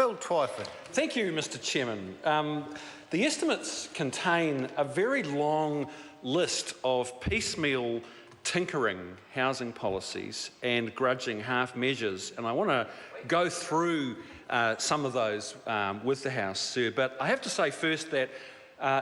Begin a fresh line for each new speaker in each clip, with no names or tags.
Phil Twyford.
Thank you, Mr Chairman. The estimates contain a very long list of piecemeal tinkering housing policies and grudging half measures, and I want to go through some of those with the House, sir. But I have to say first that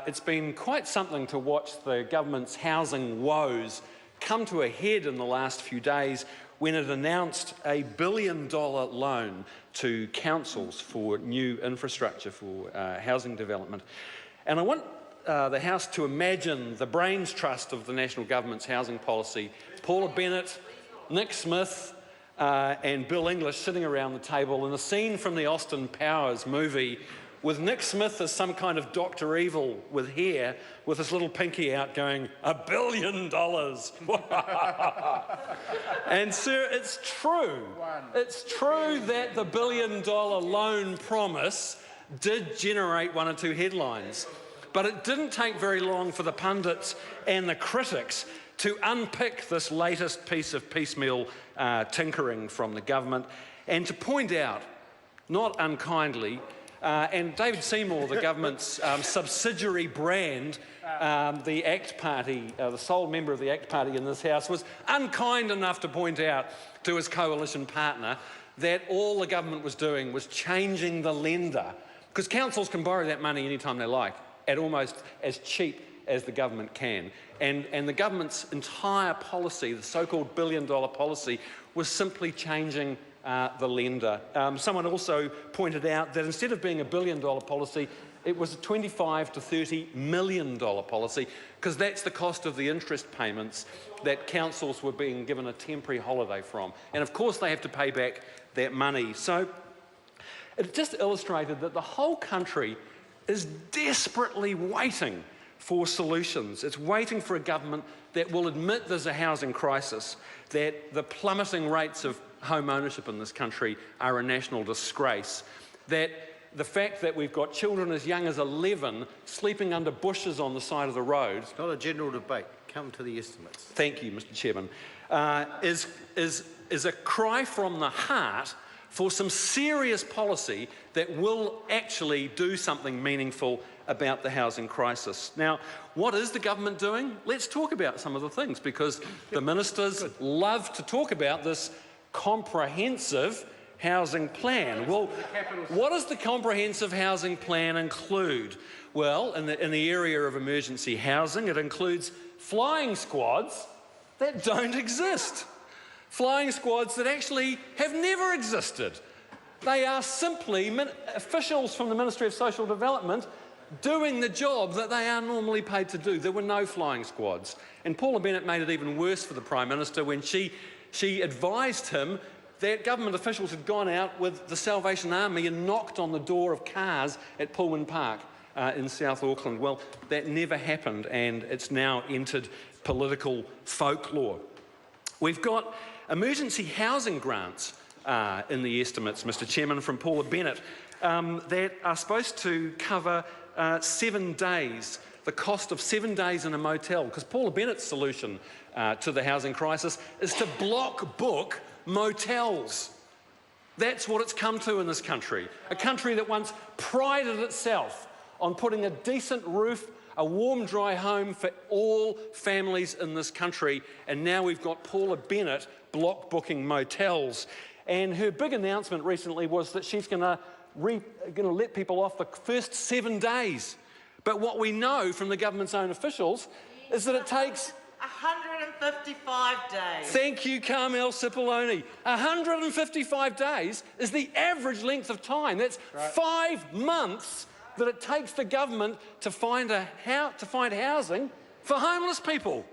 it's been quite something to watch the government's housing woes come to a head in the last few days when it announced a $1 billion loan to councils for new infrastructure for housing development. And I want the House to imagine the brains trust of the National Government's housing policy, Paula Bennett, Nick Smith and Bill English sitting around the table in a scene from the Austin Powers movie with Nick Smith as some kind of Dr. Evil with hair, with his little pinky out going, $1 billion. And sir, it's true. It's true that the $1 billion loan promise did generate one or two headlines. But it didn't take very long for the pundits and the critics to unpick this latest piece of piecemeal tinkering from the government and to point out, not unkindly, and David Seymour, the government's subsidiary brand, the ACT Party, the sole member of the ACT Party in this House, was unkind enough to point out to his coalition partner that all the government was doing was changing the lender, because councils can borrow that money anytime they like, at almost as cheap as the government can. And the government's entire policy, the so-called $1 billion policy, was simply changing the lender. Someone also pointed out that instead of being a $1 billion policy, it was a $25 to $30 million policy, because that's the cost of the interest payments that councils were being given a temporary holiday from. And of course they have to pay back that money. So it just illustrated that the whole country is desperately waiting for solutions. It's waiting for a government that will admit there's a housing crisis, that the plummeting rates of home ownership in this country are a national disgrace, that the fact that we've got children as young as 11 sleeping under bushes on the side of the road—
It's not a general debate. Come to the estimates.
Thank you, Mr Chairman. Is a cry from the heart for some serious policy that will actually do something meaningful about the housing crisis. Now, what is the government doing? Let's talk about some of the things, because the ministers love to talk about this comprehensive housing plan. Well, what does the comprehensive housing plan include? Well, in the area of emergency housing, it includes flying squads that don't exist. Flying squads that actually have never existed. They are simply officials from the Ministry of Social Development doing the job that they are normally paid to do. There were no flying squads. And Paula Bennett made it even worse for the Prime Minister when she advised him that government officials had gone out with the Salvation Army and knocked on the door of cars at Pullman Park in South Auckland. Well, that never happened, and it's now entered political folklore. We've got emergency housing grants in the estimates, Mr Chairman, from Paula Bennett, that are supposed to cover 7 days, the cost of 7 days in a motel, because Paula Bennett's solution to the housing crisis is to block book motels. That's what it's come to in this country, a country that once prided itself on putting a decent roof, a warm, dry home for all families in this country, and now we've got Paula Bennett block booking motels. And her big announcement recently was that she's going to let people off the first 7 days. But what we know from the government's own officials is that it takes
155 days.
Thank you, Carmel Cipollone. 155 days is the average length of time. That's 5 months that it takes the government to find housing for homeless people.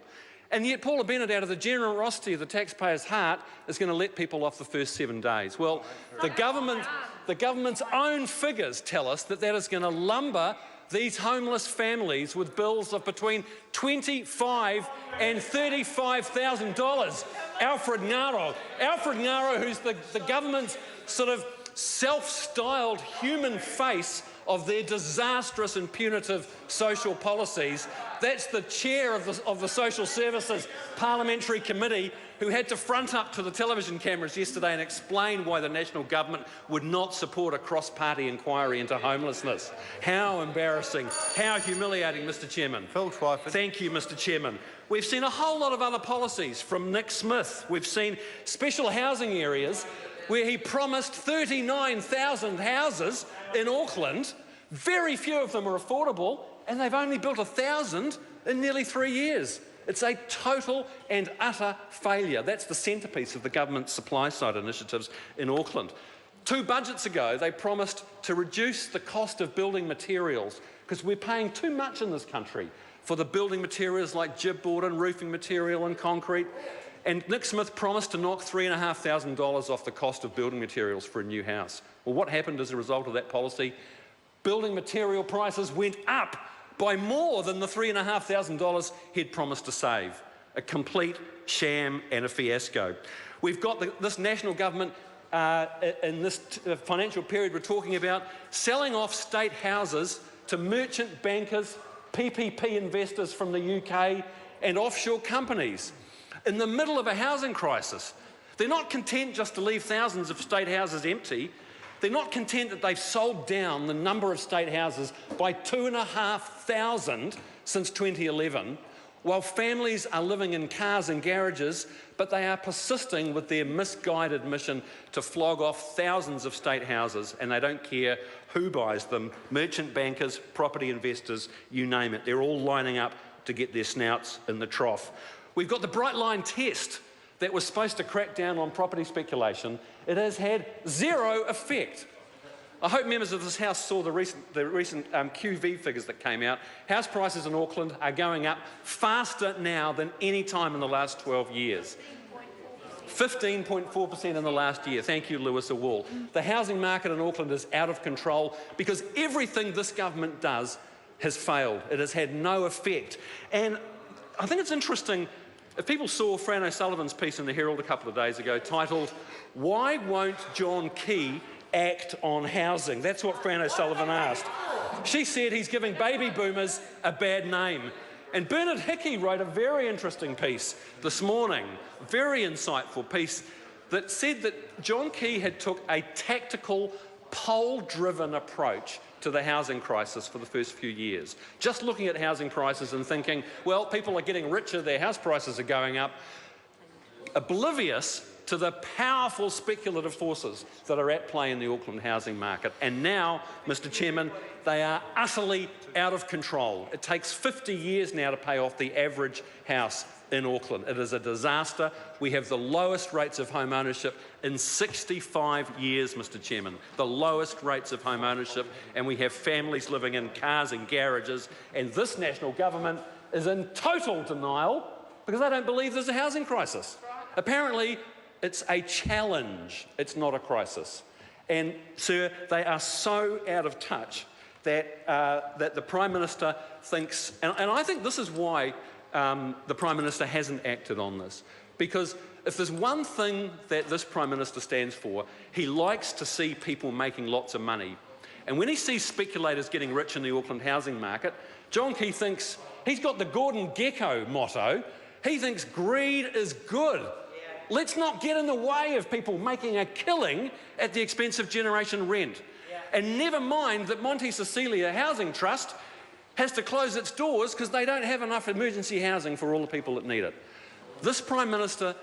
And yet Paula Bennett, out of the generosity of the taxpayer's heart, is going to let people off the first 7 days. Well, the government's own figures tell us that that is going to lumber these homeless families with bills of between $25,000 and $35,000. Alfred Ngaro, who's the government's sort of self-styled human face of their disastrous and punitive social policies, That's the chair of the Social Services Parliamentary Committee who had to front up to the television cameras yesterday and explain why the national government would not support a cross-party inquiry into homelessness. How embarrassing, how humiliating, Mr Chairman.
Phil Twyford.
Thank you, Mr Chairman. We've seen a whole lot of other policies from Nick Smith. We've seen special housing areas where he promised 39,000 houses in Auckland. Very few of them are affordable, and they've only built 1,000 in nearly 3 years. It's a total and utter failure. That's the centrepiece of the government's supply-side initiatives in Auckland. 2 budgets ago, they promised to reduce the cost of building materials because we're paying too much in this country for the building materials like gypboard and roofing material and concrete. And Nick Smith promised to knock $3,500 off the cost of building materials for a new house. Well, what happened as a result of that policy? Building material prices went up by more than the $3,500 he'd promised to save. A complete sham and a fiasco. We've got this national government in this financial period we're talking about selling off state houses to merchant bankers, PPP investors from the UK and offshore companies in the middle of a housing crisis. They're not content just to leave thousands of state houses empty. They're not content that they've sold down the number of state houses by 2,500 since 2011, while families are living in cars and garages, but they are persisting with their misguided mission to flog off thousands of state houses, and they don't care who buys them. Merchant bankers, property investors, you name it. They're all lining up to get their snouts in the trough. We've got the Bright Line test that was supposed to crack down on property speculation. It has had zero effect. I hope members of this House saw the recent QV figures that came out. House prices in Auckland are going up faster now than any time in the last 12 years. 15.4% in the last year. Thank you, Lewis Wall. The housing market in Auckland is out of control because everything this government does has failed. It has had no effect. And I think it's interesting, if people saw Fran O'Sullivan's piece in the Herald a couple of days ago titled, "Why Won't John Key Act on Housing?" That's what Fran O'Sullivan asked. She said he's giving baby boomers a bad name. And Bernard Hickey wrote a very interesting piece this morning, very insightful piece, that said that John Key had took a tactical, poll-driven approach to the housing crisis for the first few years. Just looking at housing prices and thinking, well, people are getting richer, their house prices are going up, oblivious to the powerful speculative forces that are at play in the Auckland housing market. And now, Mr Chairman, they are utterly out of control. It takes 50 years now to pay off the average house in Auckland. It is a disaster. We have the lowest rates of home ownership in 65 years, Mr Chairman. The lowest rates of home ownership, and we have families living in cars and garages, and this national government is in total denial because they don't believe there's a housing crisis. Apparently, it's a challenge. It's not a crisis. And, sir, they are so out of touch that, that the Prime Minister thinks, and I think this is why the Prime Minister hasn't acted on this, because if there's one thing that this Prime Minister stands for, he likes to see people making lots of money. And when he sees speculators getting rich in the Auckland housing market, John Key thinks, he's got the Gordon Gekko motto, he thinks greed is good. Let's not get in the way of people making a killing at the expense of generation rent. And never mind that Monte Cecilia Housing Trust has to close its doors because they don't have enough emergency housing for all the people that need it. This Prime Minister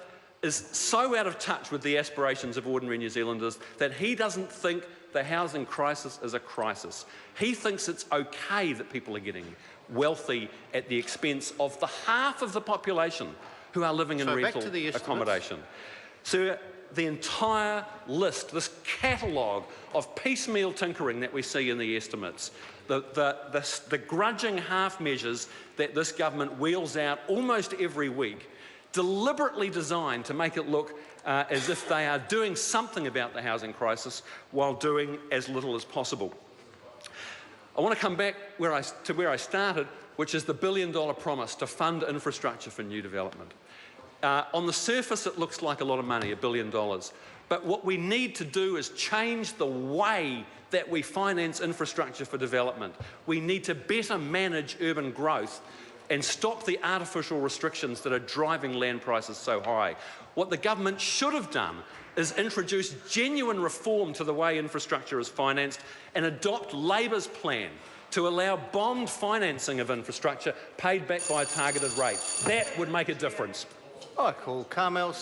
is so out of touch with the aspirations of ordinary New Zealanders that he doesn't think the housing crisis is a crisis. He thinks it's okay that people are getting wealthy at the expense of the half of the population who are living in rental accommodation. So the entire list, this catalogue of piecemeal tinkering that we see in the estimates, the grudging half measures that this government wheels out almost every week, deliberately designed to make it look as if they are doing something about the housing crisis while doing as little as possible. I want to come back to where I started, which is the billion-dollar promise to fund infrastructure for new development. On the surface, it looks like a lot of money, $1 billion. But what we need to do is change the way that we finance infrastructure for development. We need to better manage urban growth and stop the artificial restrictions that are driving land prices so high. What the government should have done is introduce genuine reform to the way infrastructure is financed and adopt Labor's plan to allow bond financing of infrastructure paid back by a targeted rate. That would make a difference.
I call Carmel